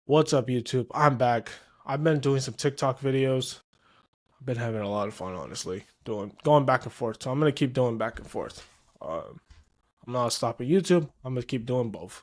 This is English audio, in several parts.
What's up, YouTube? I'm back. I've been doing some TikTok videos. I've been having a lot of fun, honestly, going back and forth. So I'm gonna keep doing back and forth. I'm not stopping YouTube. I'm gonna keep doing both.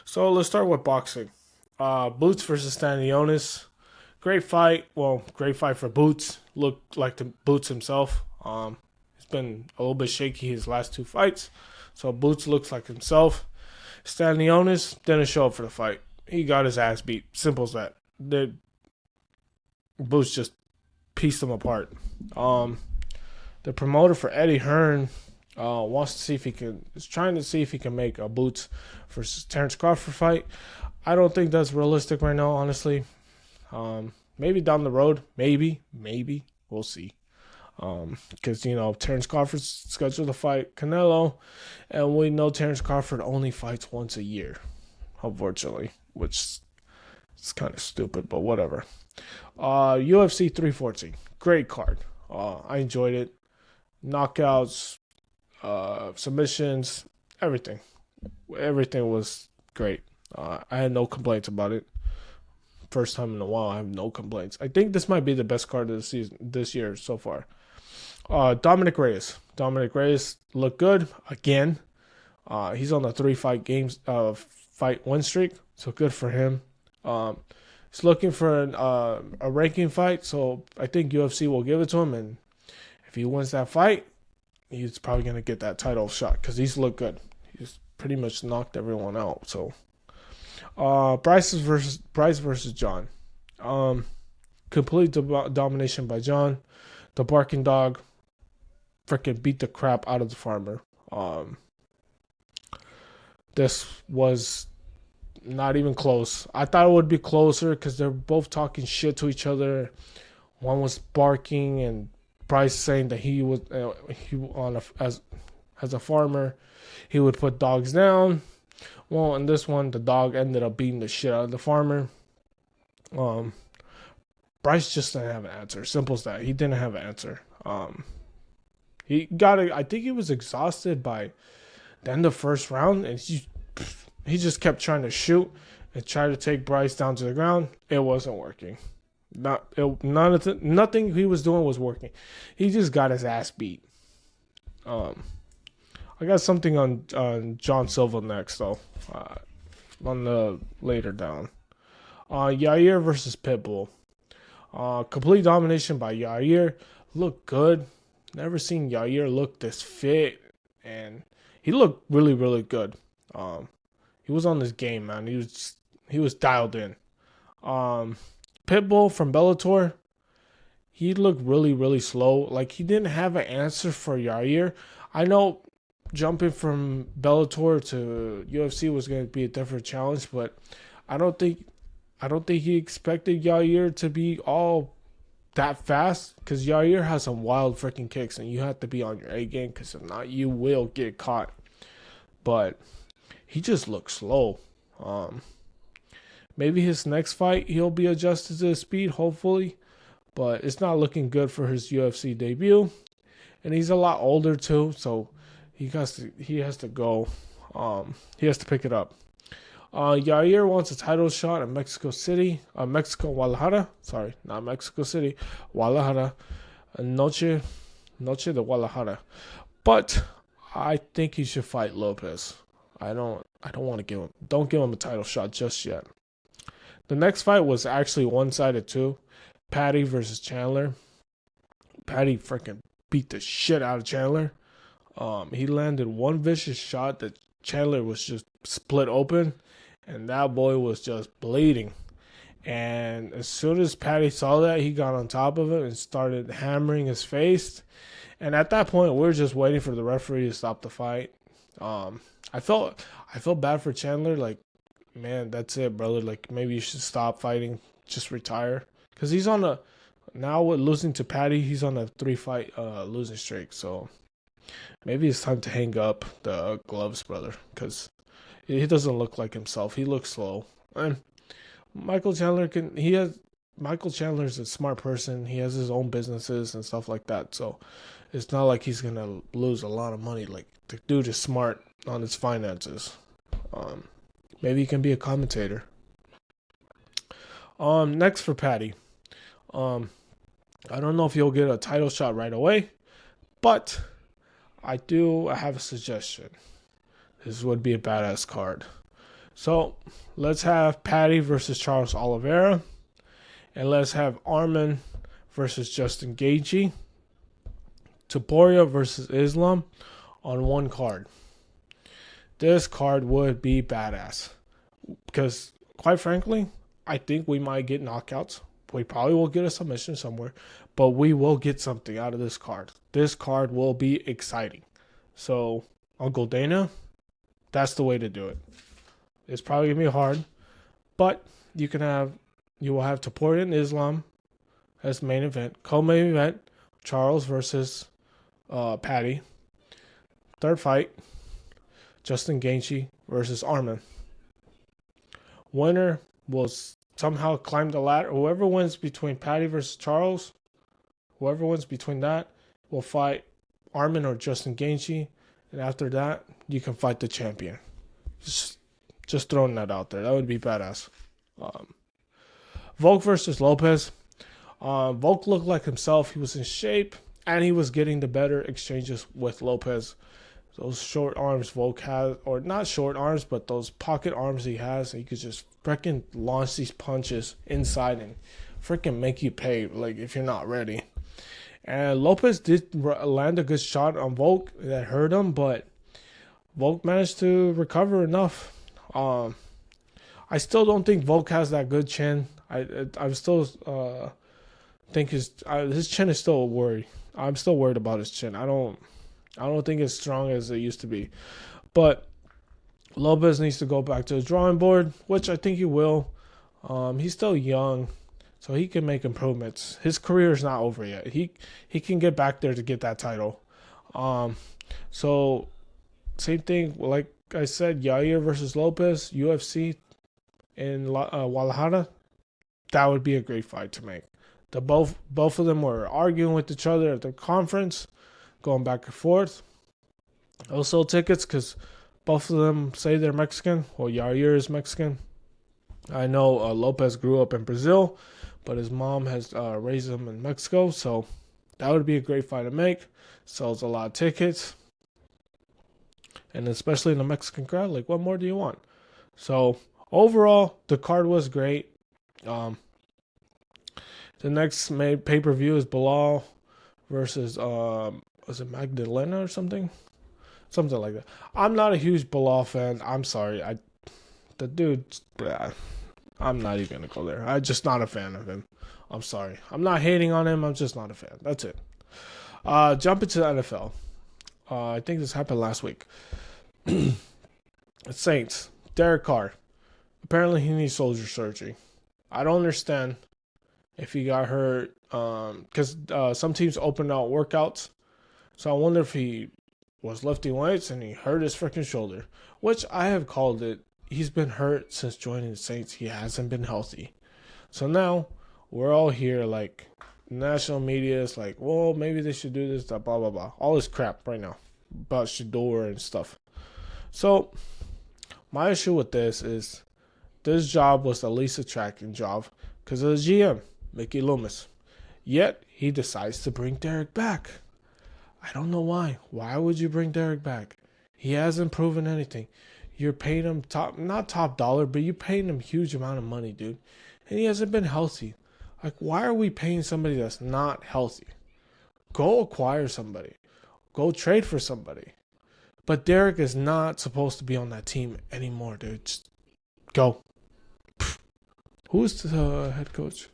So let's start with boxing. Boots versus Stanionis. Great fight. Well, great fight for Boots. Looked like the Boots himself. He's been a little bit shaky his last two fights, so Boots looks like himself. Stanionis didn't show up for the fight. He got his ass beat. Simple as that. The Boots just pieced him apart. Um, the promoter for Eddie Hearn wants to see if he can. Is trying to see if he can make a Boots versus Terrence Crawford fight. I don't think that's realistic right now, honestly. Maybe down the road, maybe we'll see. Because Terrence Crawford's scheduled to fight Canelo, and we know Terrence Crawford only fights once a year, unfortunately, which is kind of stupid, but whatever. UFC 314, great card. I enjoyed it. Knockouts, submissions, everything. Everything was great. I had no complaints about it. First time in a while, I have no complaints. I think this might be the best card of the season this year so far. Dominic Reyes. Dominic Reyes looked good again. He's on the fight win streak, so good for him. He's looking for a ranking fight, so I think UFC will give it to him, and if he wins that fight, he's probably gonna get that title shot because he's looked good. He's pretty much knocked everyone out. So, Bryce versus John. Complete domination by John. The barking dog freaking beat the crap out of the farmer. This was not even close. I thought it would be closer because they're both talking shit to each other. One was barking and Bryce saying that he was as a farmer, he would put dogs down. Well, in this one, the dog ended up beating the shit out of the farmer. Bryce just didn't have an answer. Simple as that. He didn't have an answer. He got it. I think he was exhausted by the end of the first round, and he just kept trying to shoot and try to take Bryce down to the ground. It wasn't working. Nothing he was doing was working. He just got his ass beat. I got something on John Silva next though. On the later down. Yair versus Pitbull. Complete domination by Yair. Looked good. Never seen Yair look this fit, and he looked really, really good. He was on this game, man. He was dialed in. Pitbull from Bellator, he looked really, really slow. Like he didn't have an answer for Yair. I know jumping from Bellator to UFC was going to be a different challenge, but I don't think he expected Yair to be all that fast because Yair has some wild freaking kicks, and you have to be on your A game because if not, you will get caught. But he just looks slow. Maybe his next fight he'll be adjusted to the speed, hopefully. But it's not looking good for his UFC debut, and he's a lot older too, so he has to go. He has to pick it up. Yair wants a title shot in Mexico City, Guadalajara. Sorry, not Mexico City, Guadalajara, Noche de Guadalajara. But I think he should fight Lopez. I don't want to don't give him a title shot just yet. The next fight was actually one-sided too. Patty versus Chandler. Patty freaking beat the shit out of Chandler. He landed one vicious shot that Chandler was just split open, and that boy was just bleeding. And as soon as Patty saw that, he got on top of it and started hammering his face. And at that point, we were just waiting for the referee to stop the fight. I felt bad for Chandler. Like, man, that's it, brother. Like, maybe you should stop fighting, just retire, because he's on a now with losing to Patty, he's on a 3-fight losing streak. So maybe it's time to hang up the gloves, brother, because he doesn't look like himself. He looks slow. And Michael Chandler's a smart person. He has his own businesses and stuff like that. So it's not like he's gonna lose a lot of money. Like, the dude is smart on his finances. Maybe he can be a commentator. Next for Patty. Um, I don't know if you'll get a title shot right away, but I have a suggestion. This would be a badass card. So let's have Patty versus Charles Oliveira, and let's have Arman versus Justin Gaethje, Topuria versus Islam on one card. This card would be badass because, quite frankly, I think we might get knockouts. We probably will get a submission somewhere, but we will get something out of this card. This card will be exciting. So, Uncle Dana, that's the way to do it. It's probably gonna be hard, but you will have Topuria and Islam as main event. Co-main event, Charles versus Patty. Third fight, Justin Gaethje versus Arman. Winner will somehow climb the ladder. Whoever wins between Patty versus Charles, whoever wins between that will fight Arman or Justin Gaethje, and after that, you can fight the champion. Just throwing that out there. That would be badass. Volk versus Lopez. Volk looked like himself. He was in shape, and he was getting the better exchanges with Lopez. Those short arms Volk has, or not short arms, but those pocket arms he has, he could just freaking launch these punches inside and freaking make you pay, like, if you're not ready. And Lopez did land a good shot on Volk that hurt him, but Volk managed to recover enough. I still don't think Volk has that good chin. I'm still think his chin is still a worry. I'm still worried about his chin. I don't think it's strong as it used to be. But Lopez needs to go back to the drawing board, which I think he will. He's still young, so he can make improvements. His career is not over yet. He can get back there to get that title. So same thing, like I said, Yair versus Lopez, UFC in Guadalajara. That would be a great fight to make. Both of them were arguing with each other at the conference, going back and forth. They'll sell tickets because both of them say they're Mexican. Well, Yair is Mexican. I know Lopez grew up in Brazil, but his mom has raised him in Mexico, so that would be a great fight to make. Sells a lot of tickets, and especially in the Mexican crowd, like, what more do you want? So overall, the card was great. The next pay-per-view is Bilal versus was it Magdalena or something? Something like that. I'm not a huge Bilal fan. I'm sorry. The dude, I'm not even going to go there. I'm just not a fan of him. I'm sorry. I'm not hating on him. I'm just not a fan. That's it. Jump into the NFL. I think this happened last week. Saints. Derek Carr. Apparently he needs shoulder surgery. I don't understand if he got hurt. Because some teams open out workouts. So I wonder if he was lifting weights and he hurt his freaking shoulder. Which I have called it. He's been hurt since joining the Saints. He hasn't been healthy. So now we're all here, like, national media is like, well, maybe they should do this, blah, blah, blah. All this crap right now about Shador and stuff. So my issue with this is this job was the least attractive job because of the GM, Mickey Loomis. Yet he decides to bring Derek back. I don't know why. Why would you bring Derek back? He hasn't proven anything. You're paying him not top dollar, but you're paying him huge amount of money, dude. And he hasn't been healthy. Like, why are we paying somebody that's not healthy? Go acquire somebody. Go trade for somebody. But Derek is not supposed to be on that team anymore, dude. Just go. Who's the head coach?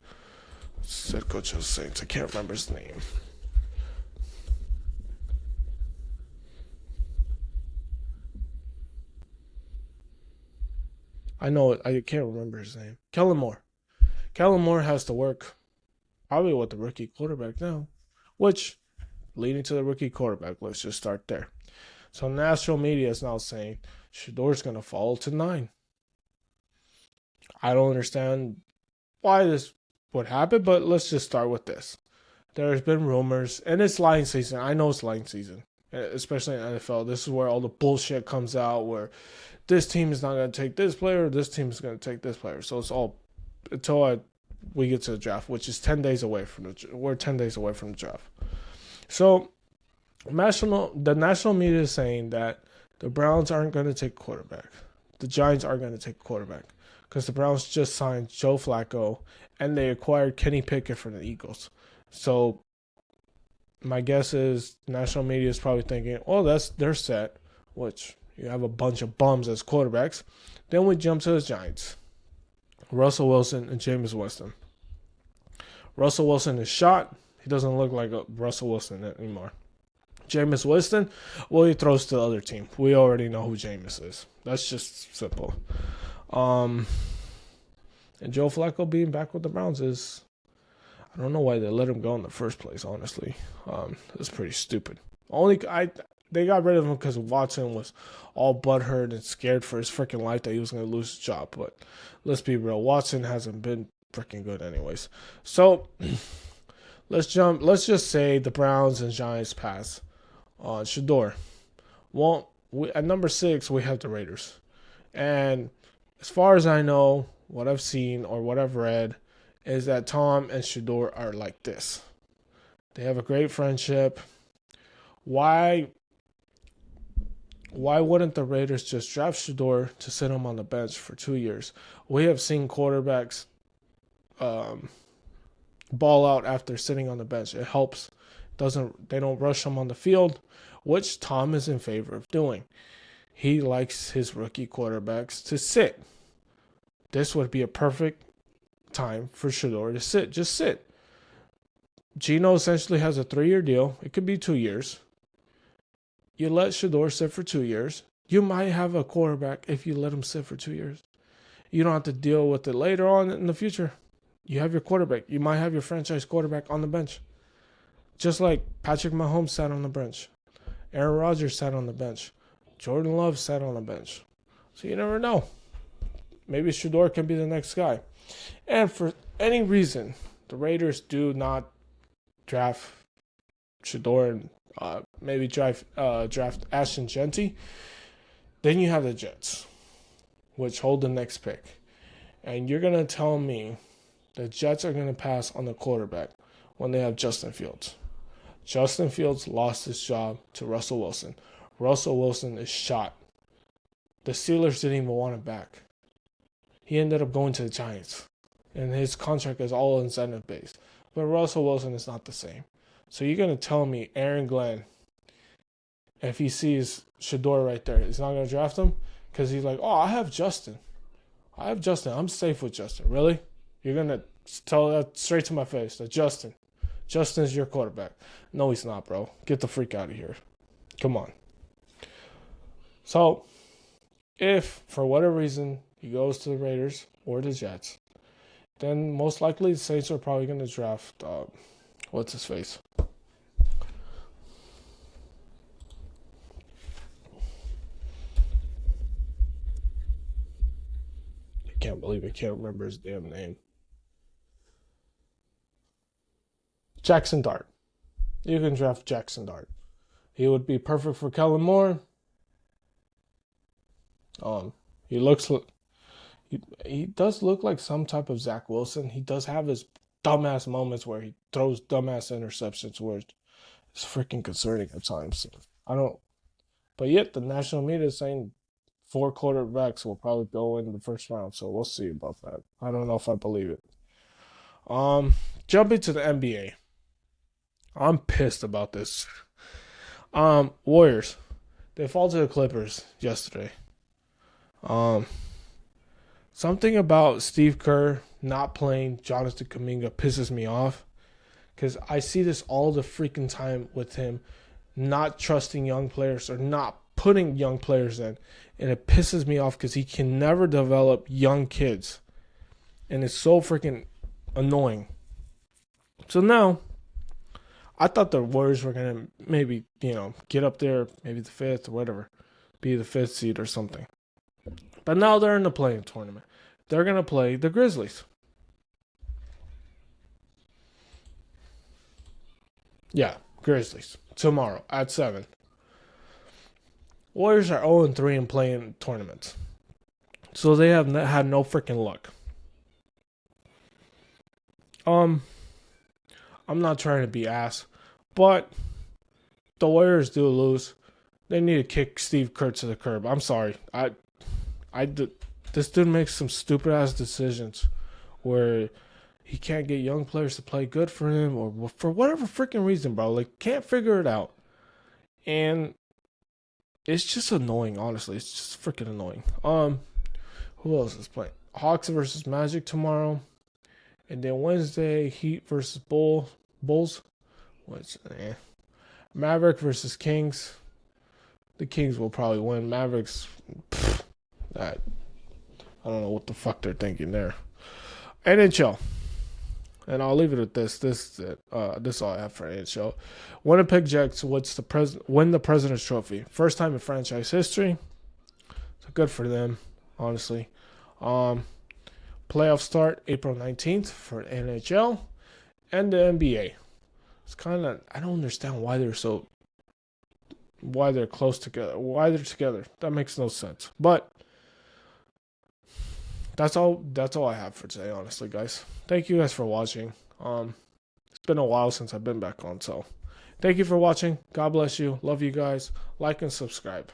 Head coach of the Saints. I can't remember his name. I know it. I can't remember his name. Kellen Moore. Kellen Moore has to work probably with the rookie quarterback now, which leading to the rookie quarterback. Let's just start there. So national media is now saying Shador's going to fall to 9. I don't understand why this would happen, but let's just start with this. There's been rumors, and it's line season. I know it's line season, especially in NFL. This is where all the bullshit comes out, where this team is not going to take this player, this team is going to take this player. So it's all until we get to the draft, which is 10 days away from we're 10 days away from the draft. So the national media is saying that the Browns aren't going to take quarterback. The Giants aren't going to take quarterback because the Browns just signed Joe Flacco and they acquired Kenny Pickett from the Eagles. So my guess is national media is probably thinking, oh, they're set, which you have a bunch of bums as quarterbacks. Then we jump to the Giants. Russell Wilson and Jameis Winston. Russell Wilson is shot. He doesn't look like a Russell Wilson anymore. Jameis Winston, well, he throws to the other team. We already know who Jameis is. That's just simple. And Joe Flacco being back with the Browns is, I don't know why they let him go in the first place, honestly. It's pretty stupid. They got rid of him because Watson was all butthurt and scared for his freaking life that he was going to lose his job. But let's be real, Watson hasn't been freaking good anyways. So let's just say the Browns and Giants pass on Shador. Well, at number 6, we have the Raiders. And as far as I know, what I've seen or what I've read is that Tom and Shador are like this. They have a great friendship. Why wouldn't the Raiders just draft Shador to sit him on the bench for 2 years? We have seen quarterbacks ball out after sitting on the bench. It helps. They don't rush him on the field, which Tom is in favor of doing. He likes his rookie quarterbacks to sit. This would be a perfect time for Shador to sit. Just sit. Geno essentially has a 3-year deal. It could be 2 years. You let Shador sit for 2 years. You might have a quarterback if you let him sit for 2 years. You don't have to deal with it later on in the future. You have your quarterback. You might have your franchise quarterback on the bench. Just like Patrick Mahomes sat on the bench. Aaron Rodgers sat on the bench. Jordan Love sat on the bench. So you never know. Maybe Shador can be the next guy. And for any reason, the Raiders do not draft Shador and maybe draft Ashton Genty, then you have the Jets, which hold the next pick. And you're going to tell me the Jets are going to pass on the quarterback when they have Justin Fields. Justin Fields lost his job to Russell Wilson. Russell Wilson is shot. The Steelers didn't even want him back. He ended up going to the Giants. And his contract is all incentive-based. But Russell Wilson is not the same. So you're going to tell me Aaron Glenn, if he sees Shador right there, he's not going to draft him? Because he's like, oh, I have Justin. I'm safe with Justin. Really? You're going to tell that straight to my face, that Justin's your quarterback. No, he's not, bro. Get the freak out of here. Come on. So, if, for whatever reason, he goes to the Raiders or the Jets, then most likely the Saints are probably going to draft, what's his face? I can't believe I can't remember his damn name. Jackson Dart. You can draft Jackson Dart. He would be perfect for Kellen Moore. He does look like some type of Zach Wilson. He does have his dumbass moments where he throws dumbass interceptions where it's freaking concerning at times. But yet the national media is saying 4 quarterbacks will probably go in the first round, so we'll see about that. I don't know if I believe it. Jumping to the NBA. I'm pissed about this. Warriors. They fall to the Clippers yesterday. Something about Steve Kerr not playing Jonathan Kuminga pisses me off. Because I see this all the freaking time with him not trusting young players or not putting young players in. And it pisses me off because he can never develop young kids. And it's so freaking annoying. So now, I thought the Warriors were going to maybe, get up there, maybe the 5th or whatever. Be the 5th seed or something. But now they're in the play-in tournament. They're going to play the Grizzlies. Yeah, Grizzlies. Tomorrow at 7. Warriors are 0-3 in play-in tournaments. So they have had no freaking luck. I'm not trying to be ass, but the Warriors do lose. They need to kick Steve Kerr to the curb. I'm sorry. This dude makes some stupid ass decisions where he can't get young players to play good for him, or for whatever freaking reason, bro. Like, can't figure it out. And it's just annoying, honestly. It's just freaking annoying. Who else is playing? Hawks versus Magic tomorrow. And then Wednesday, Heat versus Bulls. Maverick versus Kings. The Kings will probably win. Mavericks, I don't know what the fuck they're thinking there. NHL. And I'll leave it at this. This is all I have for NHL. Winnipeg Jets win the President's Trophy. First time in franchise history. So good for them, honestly. Playoff start April 19th for NHL and the NBA. It's kind of, I don't understand why they're close together. Why they're together. That makes no sense. But that's all I have for today, honestly, guys. Thank you guys for watching. It's been a while since I've been back on, so thank you for watching. God bless you. Love you guys. Like and subscribe.